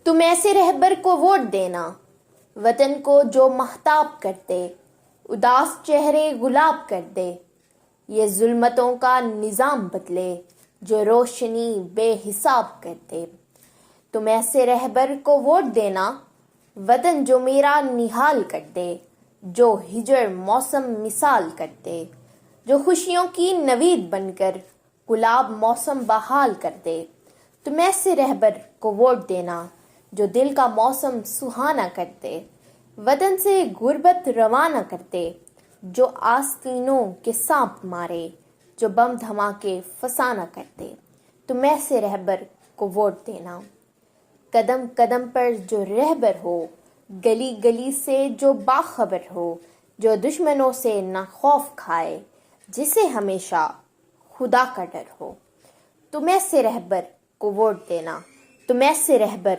تم ایسے رہبر کو ووٹ دینا، وطن کو جو مہتاب کر دے، اداس چہرے گلاب کر دے، یہ ظلمتوں کا نظام بدلے، جو روشنی بے حساب کر دے۔ تم ایسے رہبر کو ووٹ دینا، وطن جو میرا نہال کر دے، جو ہجر موسم مثال کر دے، جو خوشیوں کی نوید بن کر گلاب موسم بحال کر دے۔ تم ایسے رہبر کو ووٹ دینا، جو دل کا موسم سہانا کر دے، وطن سے غربت روانہ کر دے، جو آستینوں کے سانپ مارے، جو بم دھماکے فسانہ کر دے۔ تم ایسے رہبر کو ووٹ دینا۔ قدم قدم پر جو رہبر ہو، گلی گلی سے جو باخبر ہو، جو دشمنوں سے نہ خوف کھائے، جسے ہمیشہ خدا کا ڈر ہو۔ تم ایسے رہبر کو ووٹ دینا۔ تم ایسے رہبر